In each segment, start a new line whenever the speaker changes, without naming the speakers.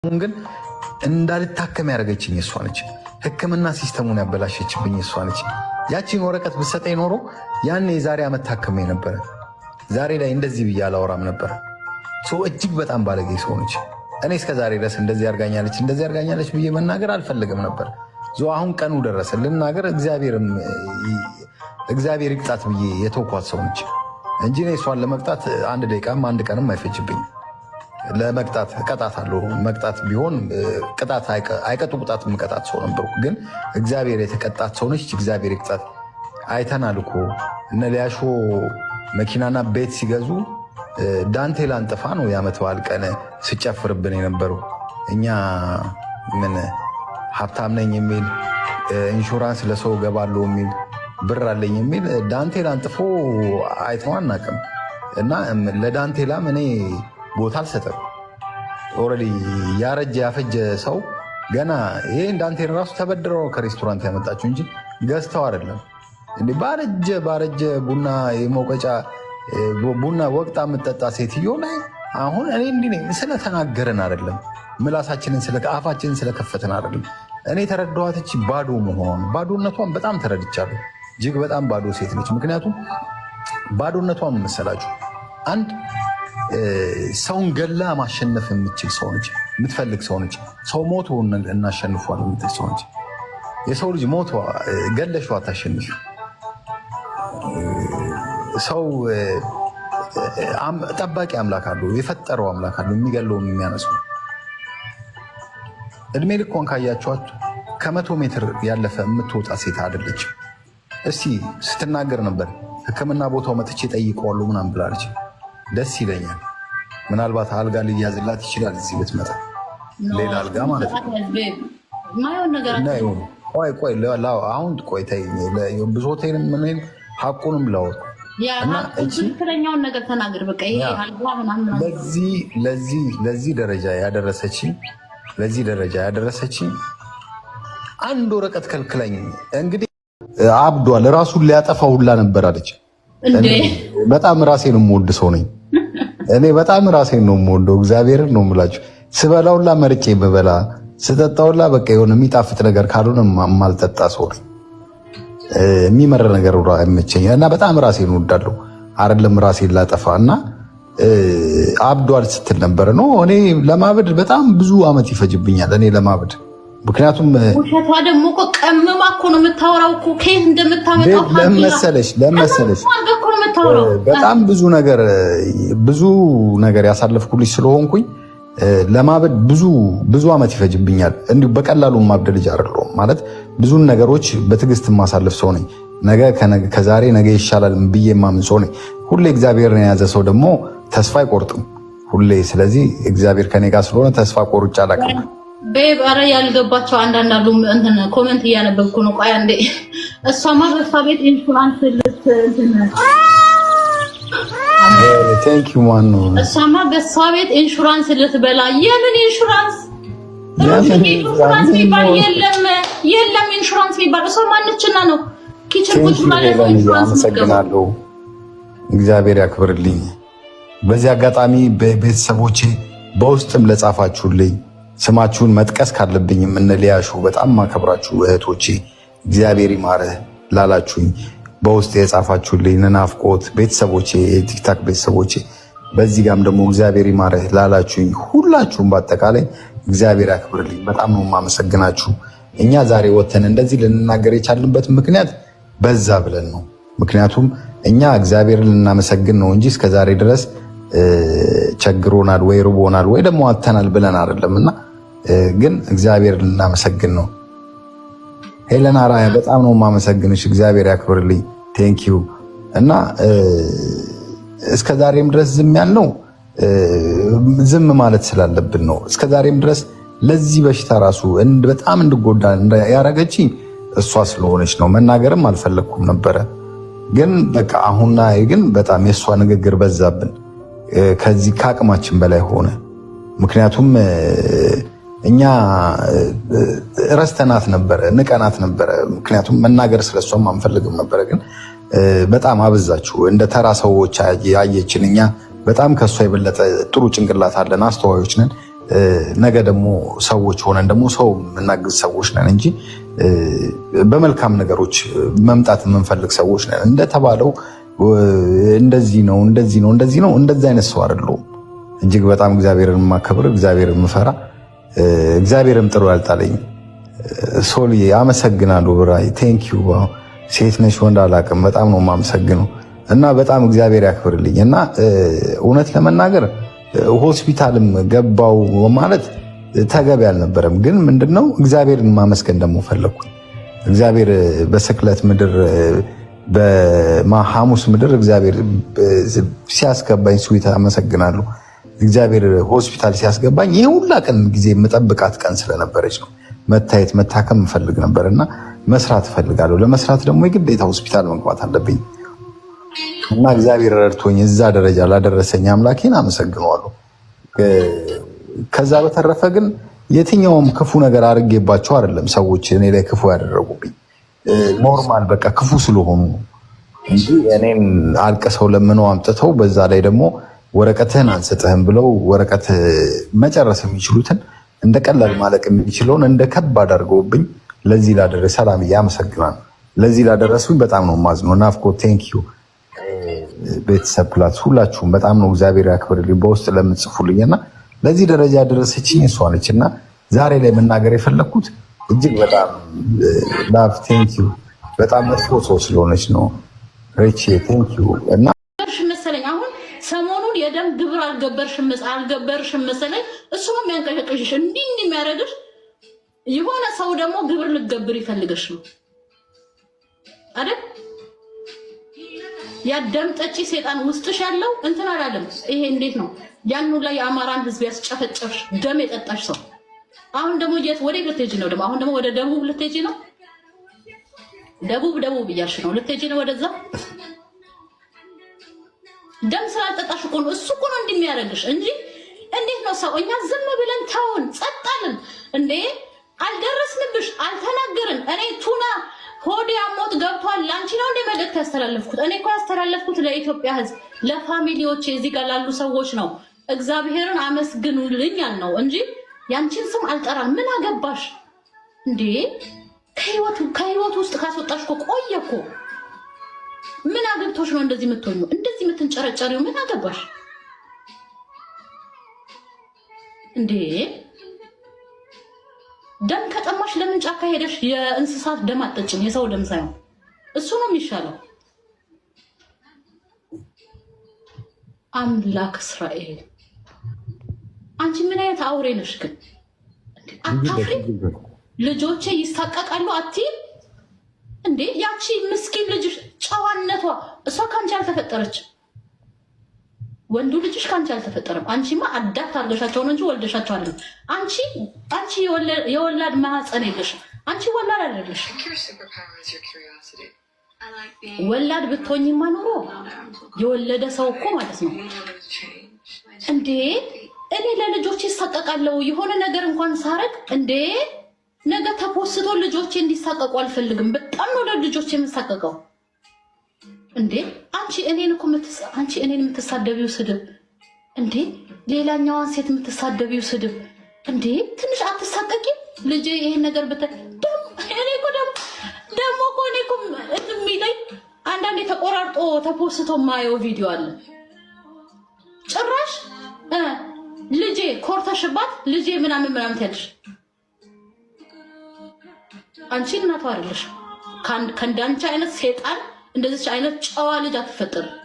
ግን እንዳልታከም ያደረገችኝ እሷ ነች። ሕክምና ሲስተሙን ያበላሸችብኝ እሷ ነች። ያቺን ወረቀት ብሰጠኝ ኖሮ ያኔ የዛሬ ዓመት ታከሜ ነበረ። ዛሬ ላይ እንደዚህ ብዬ አላወራም ነበረ። እጅግ በጣም ባለጌ ሰው ነች። እኔ እስከ ዛሬ ድረስ እንደዚህ ያርጋኛለች ብዬ መናገር አልፈልግም ነበር። አሁን ቀኑ ደረሰ ልናገር። እግዚአብሔር ይቅጣት ብዬ የተውኳት ሰው ነች እንጂ እኔ እሷን ለመቅጣት አንድ ደቂቃም አንድ ቀንም አይፈጅብኝ። ለመቅጣት እቀጣታለሁ። መቅጣት ቢሆን ቅጣት አይቀጡ ቅጣት የምቀጣት ሰው ነበርኩ። ግን እግዚአብሔር የተቀጣት ሰው ነች። እግዚአብሔር ይቅጣት። አይተናል እኮ እነ ሊያሾ መኪናና ቤት ሲገዙ ዳንቴል አንጥፋ ነው የዓመት በዓል ቀን ስጨፍርብን የነበረው። እኛ ምን ሀብታም ነኝ የሚል ኢንሹራንስ ለሰው ገባለሁ የሚል ብር አለኝ የሚል ዳንቴል አንጥፎ አይተው አናውቅም። እና ለዳንቴላም እኔ ቦታ አልሰጠም። ኦልሬዲ ያረጀ ያፈጀ ሰው ገና ይሄን ዳንቴል ራሱ ተበድረው ከሬስቶራንት ያመጣችው እንጂ ገዝተው አይደለም። ባረጀ ቡና የመውቀጫ ቡና ወቅጣ የምጠጣ ሴትዮ ላይ አሁን እኔ እንዲህ ነኝ ስለተናገርን አይደለም፣ ምላሳችንን አፋችንን ስለከፈትን አይደለም። እኔ ተረዳኋት ባዶ መሆኗን ባዶነቷን በጣም ተረድቻለሁ። እጅግ በጣም ባዶ ሴት ነች። ምክንያቱም ባዶነቷን መሰላችሁ አንድ ሰውን ገላ ማሸነፍ የምትችል ሰው ነች፣ የምትፈልግ ሰው ነች። ሰው ሞቶ እናሸንፏል የምትል ሰው ነች። የሰው ልጅ ሞቶ ገለሽው አታሸንፊ። ሰው ጠባቂ አምላክ አለው፣ የፈጠረው አምላክ አለው፣ የሚገለውን የሚያነሳው። እድሜ ልኳን ካያችኋት ከ100 ሜትር ያለፈ የምትወጣ ሴት አይደለች። እስቲ ስትናገር ነበር ሕክምና ቦታው መጥቼ ጠይቀዋለሁ ምናምን ብላለች። ደስ ይለኛል። ምናልባት አልጋ ሊያዝላት ይችላል እዚህ ብትመጣ፣ ሌላ አልጋ ማለት ነው። አሁን ቆይ ተይኝ፣ ብሶቴንም ምንም ሀቁንም ላወቅ እና
ነገር ተናገር። በቃ ይሄ አልጋ ምናምን
ለዚህ ደረጃ ያደረሰችኝ አንድ ወረቀት ከልክለኝ እንግዲህ አብዷል። ራሱን ሊያጠፋ ሁላ ነበር አለች። በጣም ራሴን የምወድ ሰው ነኝ እኔ። በጣም ራሴን ነው የምወደው። እግዚአብሔርን ነው የምላችሁ። ስበላውላ መርጬ የምበላ ስጠጣውላ በቃ የሆነ የሚጣፍጥ ነገር ካልሆነ የማልጠጣ ሰው ነኝ። የሚመር ነገር አይመቸኝ እና በጣም ራሴን እወዳለሁ። አይደለም ራሴን ላጠፋ እና አብዷል ስትል ነበረ ነው። እኔ ለማበድ በጣም ብዙ ዓመት ይፈጅብኛል እኔ ለማበድ። ምክንያቱም
ውሸቷ ደግሞ እኮ ቀምማ እኮ ነው የምታወራው እኮ ከየት እንደምታመጣው
ለመሰለሽ በጣም ብዙ ነገር ያሳለፍኩልሽ ስለሆንኩኝ ለማበድ ብዙ ዓመት ይፈጅብኛል። እንዲሁ በቀላሉ ማብደ ልጅ አይደለሁም ማለት ብዙ ነገሮች በትዕግስት የማሳልፍ ሰው ነኝ። ከዛሬ ነገ ይሻላል ብዬ የማምን ሰው ነኝ። ሁሌ እግዚአብሔርን የያዘ ሰው ደግሞ ተስፋ አይቆርጥም ሁሌ። ስለዚህ እግዚአብሔር ከኔ ጋር ስለሆነ ተስፋ ቆርጬ አላውቅም።
ኧረ ያልገባቸው አንዳንድ አሉ። እንትን ኮሜንት እያነበብኩ ነው። ቆይ አንዴ። እሷማ በእሷ ቤት ኢንሹራንስ እሷማ በእሷ ቤት ኢንሹራንስ ልትበላ። የምን ኢንሹራንስ? ኢንሹራንስ የሚባል የለም። ኢንሹራንስ የሚባል እሷ ማንችና ነው ኪችን ቁጭ ማለት ነው። ኢንሹራንስ
አመሰግናለሁ። እግዚአብሔር ያክብርልኝ። በዚህ አጋጣሚ በቤተሰቦቼ በውስጥም ለጻፋችሁልኝ ስማችሁን መጥቀስ ካለብኝም እነ ሊያሹ በጣም ማከብራችሁ እህቶቼ እግዚአብሔር ይማርህ ላላችሁኝ በውስጥ የጻፋችሁልኝ ናፍቆት ቤተሰቦቼ፣ የቲክታክ ቤተሰቦቼ በዚህ ጋም ደግሞ እግዚአብሔር ይማርህ ላላችሁኝ ሁላችሁም በአጠቃላይ እግዚአብሔር ያክብርልኝ። በጣም ነው የማመሰግናችሁ። እኛ ዛሬ ወተን እንደዚህ ልንናገር የቻልንበት ምክንያት በዛ ብለን ነው። ምክንያቱም እኛ እግዚአብሔርን ልናመሰግን ነው እንጂ እስከዛሬ ድረስ ቸግሮናል ወይ ርቦናል ወይ ደግሞ አተናል ብለን አይደለምና ግን እግዚአብሔር ልናመሰግን ነው። ሄለን አራያ በጣም ነው የማመሰግንሽ። እግዚአብሔር ያክብርልኝ። ቴንኪዩ። እና እስከዛሬም ድረስ ዝም ያልነው ዝም ማለት ስላለብን ነው። እስከዛሬም ድረስ ለዚህ በሽታ ራሱ በጣም እንድጎዳ ያረገችኝ እሷ ስለሆነች ነው። መናገርም አልፈለግኩም ነበረ። ግን በቃ አሁን ግን በጣም የእሷ ንግግር በዛብን፣ ከዚህ ከአቅማችን በላይ ሆነ። ምክንያቱም እኛ ረስተናት ነበረ፣ ንቀናት ነበረ። ምክንያቱም መናገር ስለሷም አንፈልግም ነበረ። ግን በጣም አበዛችሁ። እንደ ተራ ሰዎች ያየችን። እኛ በጣም ከሷ የበለጠ ጥሩ ጭንቅላት አለን፣ አስተዋዮች ነን። ነገ ደግሞ ሰዎች ሆነን ደግሞ ሰው የምናግዝ ሰዎች ነን እንጂ በመልካም ነገሮች መምጣት የምንፈልግ ሰዎች ነን። እንደተባለው እንደዚህ ነው እንደዚህ ነው እንደዚህ ነው እንደዚህ አይነት ሰው አይደለሁም። እጅግ በጣም እግዚአብሔርን የማከብር እግዚአብሔርን የምፈራ እግዚአብሔርም ጥሩ ያልጣለኝ ሶሊ አመሰግናለሁ። ብራይ ቴንኪዩ። ሴት ነሽ ወንድ አላውቅም። በጣም ነው የማመሰግነው እና በጣም እግዚአብሔር ያክብርልኝ እና እውነት ለመናገር ሆስፒታልም ገባው ማለት ተገቢ አልነበረም። ግን ምንድነው እግዚአብሔርን ማመስገን ደግሞ ፈለኩ። እግዚአብሔር በስቅለት ምድር በሐሙስ ምድር እግዚአብሔር ሲያስገባኝ ስዊት አመሰግናለሁ። እግዚአብሔር ሆስፒታል ሲያስገባኝ ይሄ ሁላ ቀን ጊዜ የምጠብቃት ቀን ስለነበረች ነው። መታየት መታከም እፈልግ ነበርና መስራት እፈልጋለሁ። ለመስራት ደግሞ የግዴታ ሆስፒታል መግባት አለብኝ እና እግዚአብሔር ረድቶኝ እዛ ደረጃ ላደረሰኝ አምላኬን አመሰግነዋለሁ። ከዛ በተረፈ ግን የትኛውም ክፉ ነገር አድርጌባቸው አይደለም ሰዎች እኔ ላይ ክፉ ያደረጉብኝ። ኖርማል በቃ ክፉ ስለሆኑ እንጂ እኔን አልቅሰው ለምነው አምጥተው በዛ ላይ ደግሞ ወረቀትህን አንሰጥህም ብለው ወረቀት መጨረስ የሚችሉትን እንደ ቀላል ማለቅ የሚችለውን እንደ ከባድ አድርገውብኝ ለዚህ ላደረሰ ሰላም ያመሰግናል። ለዚህ ላደረሱኝ በጣም ነው ማዝነው። ናፍቆ ቴንኪዩ ቤተሰብ ፕላስ ሁላችሁም በጣም ነው እግዚአብሔር ያክብርልኝ በውስጥ ለምትጽፉልኝና ለዚህ ደረጃ ያደረሰችኝ እሷ ነች እና ዛሬ ላይ መናገር የፈለግኩት እጅግ በጣም ላቭ ቴንኪዩ በጣም መጥፎ ሰው ስለሆነች ነው። ሬቼ ቴንኪዩ እና
መሰለኝ አሁን ሰሞኑን የደም ግብር አልገበርሽም መሰለኝ እሱ ነው የሚያንቀሸቅሽሽ እንዲህ የሚያደርግሽ የሆነ ሰው ደግሞ ግብር ልትገብር ይፈልገሽ ነው አይደል? ያደምጠጪ ሰይጣን ውስጥሽ ያለው እንትን አላለም። ይሄ እንዴት ነው ያንኑ ላይ የአማራን ህዝብ ያስጨፈጨፍሽ ደም የጠጣሽ ሰው አሁን ደግሞ ወዴት ልትሄጂ ነው? ደግሞ አሁን ደግሞ ወደ ደቡብ ልትሄጂ ነው? ደቡብ እያልሽ ነው ልትሄጂ ነው ወደዛ? ደም ስላልጠጣሽ እኮ ነው እሱ እኮ ነው እንደሚያደርግሽ እንጂ እንዴት ነው ሰው እኛ ዝም ብለን ተውን ጸጣልን እንዴ? አልደረስንብሽ አልተናገርን። እኔ ቱና ሆዴ አሞት ገብቷል ላንቺ ነው እንደ መልእክት ያስተላለፍኩት። እኔ እኮ ያስተላለፍኩት ለኢትዮጵያ ህዝብ ለፋሚሊዎቼ እዚህ ጋር ላሉ ሰዎች ነው። እግዚአብሔርን አመስግኑልኛል ነው እንጂ ያንቺን ስም አልጠራም። ምን አገባሽ እንዴ? ከህይወቱ ውስጥ ካስወጣሽ እኮ ቆየ እኮ። ምን አገብቶሽ ነው እንደዚህ የምትሆኙ እንደዚህ የምትንጨረጨሪው? ምን አገባሽ እንዴ? ደም ከጠማሽ ለምን ጫካ ሄደሽ የእንስሳት ደም አጠጭም? የሰው ደም ሳይሆን እሱ ነው የሚሻለው። አምላክ እስራኤል አንቺ ምን አይነት አውሬ ነሽ ግን? አታፍሪ? ልጆቼ ይሳቀቃሉ አትይም እንዴ? ያቺ ምስኪን ልጅሽ ጨዋነቷ እሷ ካንቺ አልተፈጠረች። ወንዱ ልጅሽ ካንቺ አልተፈጠረም። አንቺማ አዳት አድርገሻቸው ነው እንጂ ወልደሻቸው አይደለም። አንቺ የወላድ ማህፀን የለሽም። አንቺ ወላድ አይደለሽ። ወላድ ብትሆኝማ ኖሮ የወለደ ሰው እኮ ማለት ነው እንዴ። እኔ ለልጆቼ ይሳቀቃለሁ የሆነ ነገር እንኳን ሳረግ እንዴ ነገ ተፖስቶ ልጆቼ እንዲሳቀቁ አልፈልግም። በጣም ነው ለልጆቼ የምሳቀቀው እንዴ። አንቺ እኔን የምትሳደቢው ስድብ እንዴ፣ ሌላኛዋን ሴት የምትሳደቢው ስድብ እንዴ፣ ትንሽ አትሳቀቂ ልጄ? ይሄን ነገር እኔ እኮ የሚለኝ አንዳንዴ ተቆራርጦ ተፖስቶ ማየው ቪዲዮ አለ። ጭራሽ ልጄ ኮርተሽባት ልጄ ምናምን ትያለሽ። አንቺ እናቷ አይደለሽ። ከእንዳንቺ አይነት ሴጣን እንደዚህ አይነት ጨዋ ልጅ አትፈጠርም።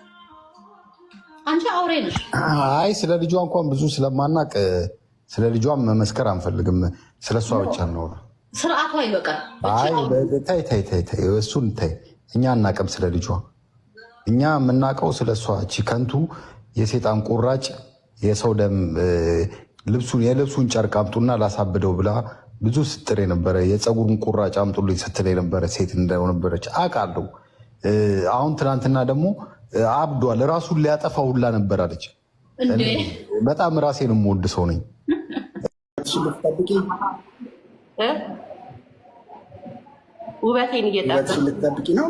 አንቺ አውሬ ነሽ።
አይ ስለ ልጇ እንኳን ብዙ ስለማናቅ ስለ ልጇ መመስከር አንፈልግም። ስለሷ ብቻ ነው።
ስርዓቷ ይበቃል።
ታይ እሱን ታይ። እኛ አናቅም ስለ ልጇ። እኛ የምናውቀው ስለሷ እቺ ከንቱ የሴጣን ቁራጭ የሰው ደም የልብሱን ጨርቅ አምጡና ላሳብደው ብላ ብዙ ስትር የነበረ የፀጉሩን ቁራጭ አምጡልኝ ስትል የነበረ ሴት እንደነበረች አውቃለሁ። አሁን ትናንትና ደግሞ አብዷል። ራሱን ሊያጠፋ ሁላ ነበር አለች። በጣም ራሴን የምወድ ሰው ነኝ።
ውበቴን
ልትጠብቂ ነው?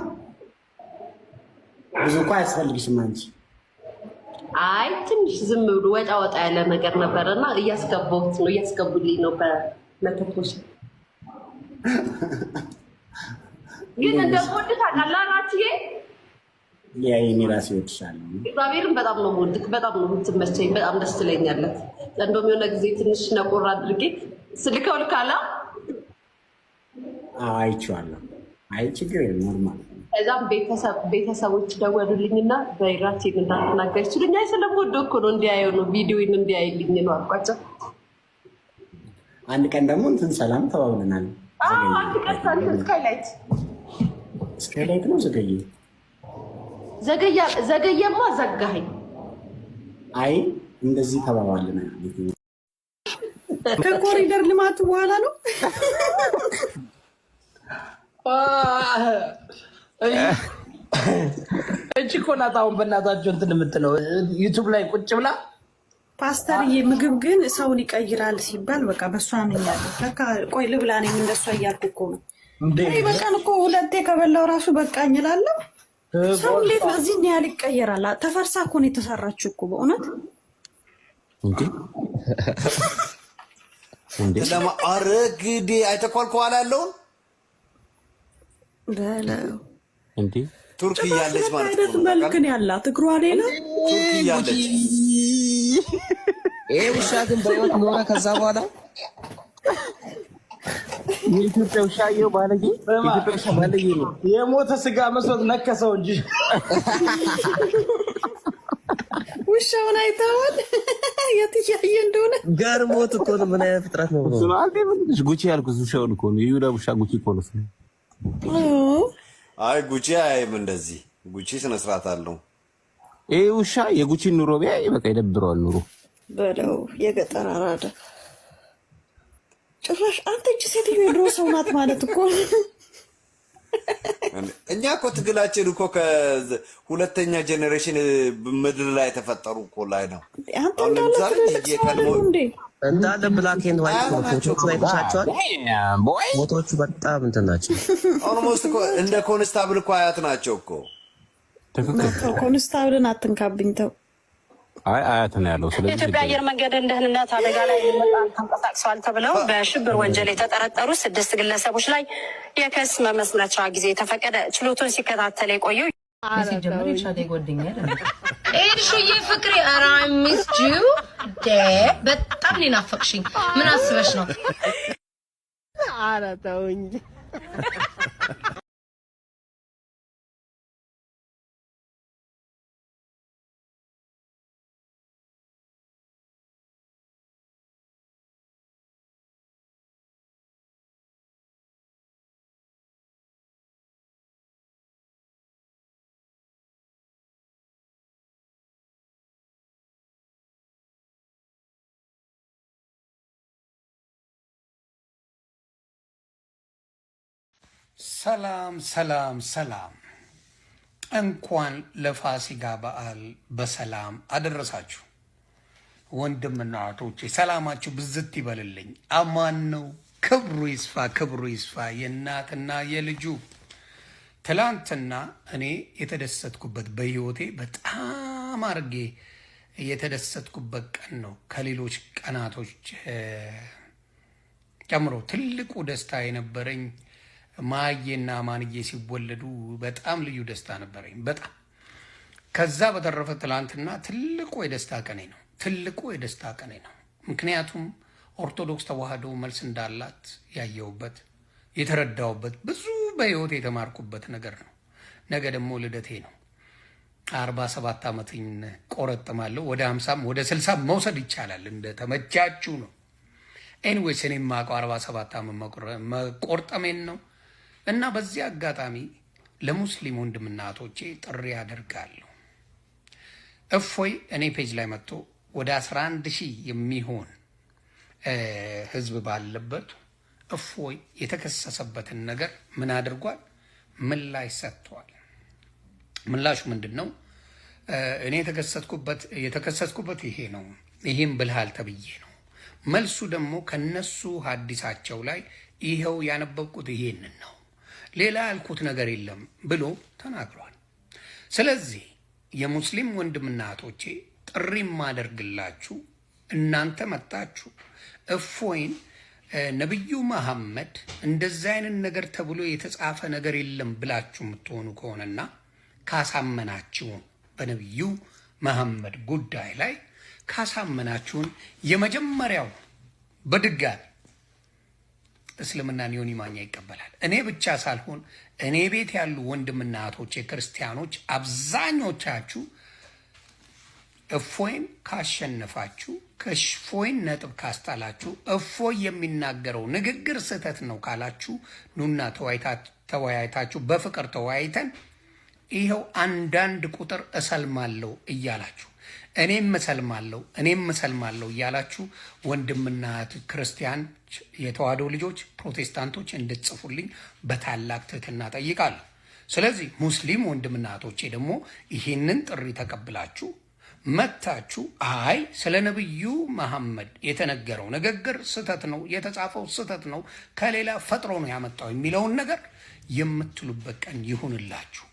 ብዙ እኮ አያስፈልግሽም አንቺ። አይ ትንሽ ዝም ብሎ ወጣ ያለ ነገር ነበርና እያስገቡልኝ ነው በመተኮሽ ግን እንደምወድ ታውቃለህ አራትዬ
ያይኔ ራሴ ወድሻለሁ
እግዚአብሔርን በጣም ነው የምወድህ በጣም ነው የምትመቸኝ በጣም ደስ ትለኛለህ እንደውም የሆነ ጊዜ ትንሽ ነቆራ አድርጌ ስልከው ልካላ
አይቼዋለሁ አይ ችግር የለም ኖርማል
ከዛም ቤተሰቦች ደወሉልኝና በራሴን እንዳትናገር ሲሉኝ አይ ስለምወደው እኮ ነው እንዲያየው ነው ቪዲዮውን እንዲያይልኝ ነው አልኳቸው
አንድ ቀን ደግሞ እንትን ሰላም ተባብለናል
አንድ ቀን ሳንት
ስካይላይት ነው
ዘገየማ ዘጋኸኝ
አይ እንደዚህ ተባባልናል
ከኮሪደር ልማቱ በኋላ ነው
እቺ እኮ ናት አሁን በእናታቸው እንትን የምትለው ዩቱብ ላይ ቁጭ ብላ
ፓስተርዬ ምግብ ግን ሰውን ይቀይራል ሲባል በቃ በእሷ አምኛለሁ። በቃ ቆይ ልብላ እኔም እንደሷ እያልኩ እኮ ነው። በቀን እኮ ሁለቴ ከበላው ራሱ በቃኝ እላለሁ። ሰው እንዴት በዚህ ያህል ይቀየራል? ተፈርሳ እኮ ነው የተሰራችው እኮ በእውነት
እንዴ ለማአረግዴ አይተኳል ከኋላ ያለውን
በለው
እንዴ ቱርክ ያለች ማለት
ነው። መልክን ያላት እግሯ ሌላ
ቱርክ ያለች
ውሻ ግን በሕይወት ኖረ። ከዛ በኋላ
የኢትዮጵያ ውሻየው ባለጌ የኢትዮጵያ ውሻ ባለጌ ነው። የሞተ ስጋ መስሎት ነከሰው እንጂ
ውሻውን አይተዋል። የት እያየ እንደሆነ
ገርሞት እኮ ነው። ምን አይነት ፍጥረት ነው ብሎ
ጉቺ ያልኩት ውሻውን እኮ ነው። ይሁዳ ውሻ ጉቺ እኮ ነው። አይ ጉቺ አይም እንደዚህ ጉቺ ስነ ስርዓት አለው።
ይሄ ውሻ የጉቺን ኑሮ ቢያይ በቃ ይደብረዋል ኑሮ
በለው። የገጠር አራዳ ጭራሽ አንተ እቺ ሴትዮ የድሮ ሰው ናት ማለት እኮ።
እኛ እኮ ትግላችን እኮ ከሁለተኛ ጄኔሬሽን ምድር ላይ ተፈጠሩ እኮ ላይ ነው።
አንተ
እንዳለ ብላክ ኤንድ ዋይት ፎቶቹ ላይ ተቻቸዋል። ፎቶቹ በጣም እንትን ናቸው።
ኦልሞስት እኮ እንደ ኮንስታብል እኮ አያት ናቸው እኮ።
ኮንስታብልን አትንካብኝ ተው።
አይ አያት ነው ያለው። ስለዚህ
የኢትዮጵያ አየር መንገድን ደህንነት አደጋ ላይ ተንቀሳቅሰዋል ተብለው በሽብር ወንጀል የተጠረጠሩ 6 ግለሰቦች ላይ የክስ መመስረቻ ጊዜ ተፈቀደ። ችሎቱን ሲከታተል የቆየው
ኤልሹዬ ፍቅሬ ኧረ አይ ሚስድ ዩ በጣም ነው ናፈቅሽኝ። ምን አስበሽ ነው?
ኧረ ተው እንጂ
ሰላም ሰላም ሰላም፣ እንኳን ለፋሲካ በዓል በሰላም አደረሳችሁ። ወንድምና እህቶቼ ሰላማችሁ ብዝት ይበልልኝ። አማን ነው። ክብሩ ይስፋ፣ ክብሩ ይስፋ የእናትና የልጁ። ትላንትና እኔ የተደሰትኩበት በህይወቴ በጣም አርጌ የተደሰትኩበት ቀን ነው። ከሌሎች ቀናቶች ጨምሮ ትልቁ ደስታ የነበረኝ ማዬና ማንዬ ሲወለዱ በጣም ልዩ ደስታ ነበረኝ። በጣም ከዛ በተረፈ ትላንትና ትልቁ የደስታ ቀኔ ነው። ትልቁ የደስታ ቀኔ ነው። ምክንያቱም ኦርቶዶክስ ተዋህዶ መልስ እንዳላት ያየሁበት የተረዳሁበት ብዙ በህይወት የተማርኩበት ነገር ነው። ነገ ደግሞ ልደቴ ነው። 47 ዓመቴን ቆረጥማለሁ። ወደ 50 ወደ 60 መውሰድ ይቻላል። እንደ ተመቻችሁ ነው። ኤኒዌይስ እኔ የማውቀው 47 ዓመት መቆርጠሜን ነው። እና በዚህ አጋጣሚ ለሙስሊም ወንድምና እህቶቼ ጥሪ አደርጋለሁ። እፎይ እኔ ፔጅ ላይ መጥቶ ወደ 11,000 የሚሆን ህዝብ ባለበት እፎይ የተከሰሰበትን ነገር ምን አድርጓል? ምላሽ ሰጥቷል። ምላሹ ምንድን ነው? እኔ የተከሰስኩበት ይሄ ነው፣ ይህም ብልሃል ተብዬ ነው። መልሱ ደግሞ ከነሱ ሀዲሳቸው ላይ ይኸው ያነበብኩት ይሄንን ነው፣ ሌላ ያልኩት ነገር የለም ብሎ ተናግሯል። ስለዚህ የሙስሊም ወንድምና እህቶቼ ጥሪ ማደርግላችሁ እናንተ መጣችሁ እፎይን ነብዩ መሐመድ እንደዛ አይነት ነገር ተብሎ የተጻፈ ነገር የለም ብላችሁ የምትሆኑ ከሆነና ካሳመናችሁን በነብዩ መሐመድ ጉዳይ ላይ ካሳመናችሁን የመጀመሪያው በድጋሚ እስልምናን ዮኒ ማኛ ይቀበላል። እኔ ብቻ ሳልሆን እኔ ቤት ያሉ ወንድምና እህቶቼ ክርስቲያኖች አብዛኞቻችሁ እፎይን ካሸነፋችሁ ከእፎይን ነጥብ ካስጣላችሁ እፎይ የሚናገረው ንግግር ስህተት ነው ካላችሁ ኑና ተወያይታችሁ በፍቅር ተወያይተን ይኸው አንዳንድ ቁጥር እሰልማለሁ እያላችሁ እኔም እሰልማለሁ እያላችሁ ወንድምና ክርስቲያኖች የተዋህዶ ልጆች ፕሮቴስታንቶች እንድትጽፉልኝ በታላቅ ትህትና ጠይቃለሁ። ስለዚህ ሙስሊም ወንድምና እህቶቼ ደግሞ ይህንን ጥሪ ተቀብላችሁ መታችሁ አይ ስለ ነብዩ መሐመድ የተነገረው ንግግር ስህተት ነው፣ የተጻፈው ስህተት ነው፣ ከሌላ ፈጥሮ ነው ያመጣው የሚለውን ነገር የምትሉበት ቀን ይሁንላችሁ።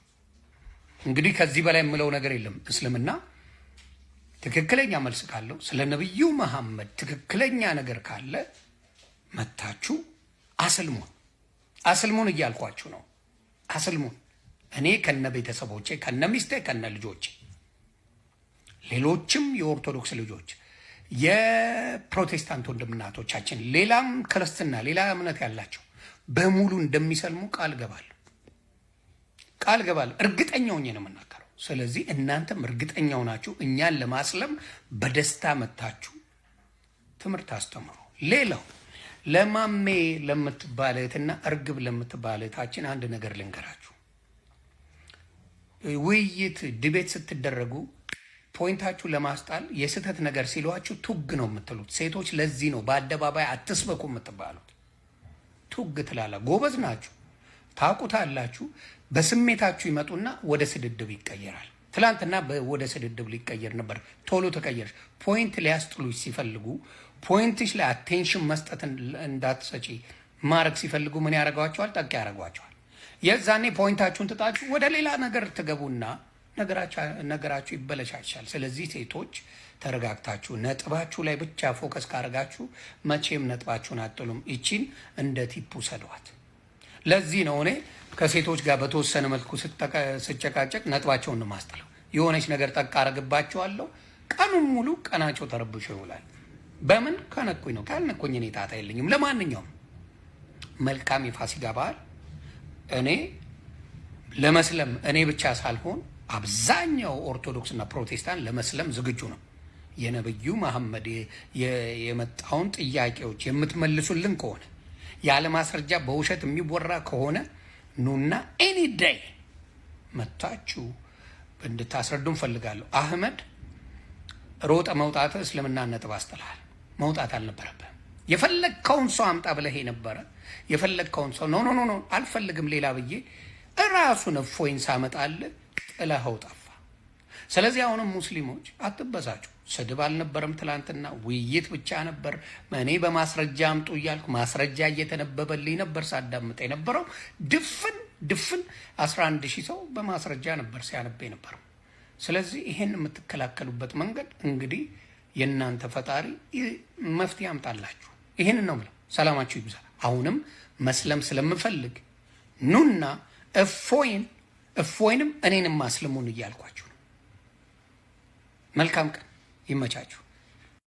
እንግዲህ ከዚህ በላይ የምለው ነገር የለም። እስልምና ትክክለኛ መልስ ካለው ስለ ነብዩ መሐመድ ትክክለኛ ነገር ካለ መታችሁ አስልሙን እያልኳችሁ ነው። አስልሙን እኔ ከነ ቤተሰቦቼ ከነ ሚስቴ ከነ ልጆቼ ሌሎችም የኦርቶዶክስ ልጆች የፕሮቴስታንት ወንድምናቶቻችን ሌላም ክርስትና ሌላ እምነት ያላቸው በሙሉ እንደሚሰልሙ ቃል ገባለሁ። እርግጠኛ ሆኜ ነው የምናገረው። ስለዚህ እናንተም እርግጠኛው ናችሁ እኛን ለማስለም በደስታ መታችሁ ትምህርት አስተምሩ። ሌላው ለማሜ ለምትባል እህትና እርግብ ለምትባል እህታችን አንድ ነገር ልንገራችሁ። ውይይት ዲቤት ስትደረጉ ፖይንታችሁ ለማስጣል የስህተት ነገር ሲሏችሁ ቱግ ነው የምትሉት። ሴቶች ለዚህ ነው በአደባባይ አትስበኩ የምትባሉት። ቱግ ትላላ። ጎበዝ ናችሁ፣ ታውቁታላችሁ። በስሜታችሁ ይመጡና ወደ ስድድብ ይቀየራል። ትላንትና ወደ ስድድብ ሊቀየር ነበር፣ ቶሎ ተቀየርሽ። ፖይንት ሊያስጥሉሽ ሲፈልጉ ፖይንትሽ ላይ አቴንሽን መስጠት እንዳትሰጪ ማድረግ ሲፈልጉ ምን ያደርጓቸዋል? ጠቅ ያደርጓቸዋል። የዛኔ ፖይንታችሁን ትጣችሁ ወደ ሌላ ነገር ትገቡና ነገራችሁ ይበለሻሻል። ስለዚህ ሴቶች ተረጋግታችሁ ነጥባችሁ ላይ ብቻ ፎከስ ካረጋችሁ መቼም ነጥባችሁን አጥሉም። ይቺን እንደ ቲፑ ሰዷት። ለዚህ ነው እኔ ከሴቶች ጋር በተወሰነ መልኩ ስጨቃጨቅ ነጥባቸውን ነው ማስጥለው። የሆነች ነገር ጠቅ አረግባቸዋለሁ። ቀኑን ሙሉ ቀናቸው ተረብሾ ይውላል። በምን ከነኩኝ ነው? ካልነኩኝ እኔ ጣጣ የለኝም። ለማንኛውም መልካም የፋሲካ በዓል። እኔ ለመስለም እኔ ብቻ ሳልሆን አብዛኛው ኦርቶዶክስና ፕሮቴስታንት ለመስለም ዝግጁ ነው። የነብዩ መሐመድ የመጣውን ጥያቄዎች የምትመልሱልን ከሆነ ያለ ማስረጃ በውሸት የሚወራ ከሆነ ኑና ኤኒ ዴይ መታችሁ እንድታስረዱን ፈልጋለሁ። አህመድ ሮጠ መውጣት እስልምና ነጥብ አስጥልሃል። መውጣት አልነበረብህም። የፈለግከውን ሰው አምጣ ብለህ ነበረ። የፈለግከውን ሰው ኖ አልፈልግም ሌላ ብዬ እራሱን እፎይን ሳመጣልህ ጥለኸው ጠፋ። ስለዚህ አሁንም ሙስሊሞች አትበሳጩ። ስድብ አልነበረም ትላንትና፣ ውይይት ብቻ ነበር። እኔ በማስረጃ አምጡ እያልኩ ማስረጃ እየተነበበልኝ ነበር ሳዳምጥ የነበረው። ድፍን 11,000 ሰው በማስረጃ ነበር ሲያነብ የነበረው። ስለዚህ ይሄን የምትከላከሉበት መንገድ እንግዲህ የእናንተ ፈጣሪ መፍትሄ ያምጣላችሁ። ይሄን ነው የምለው። ሰላማችሁ ይብዛ። አሁንም መስለም ስለምፈልግ ኑና እፎይንም እኔንም ማስልሙን እያልኳችሁ ነው። መልካም ቀን ይመቻችሁ።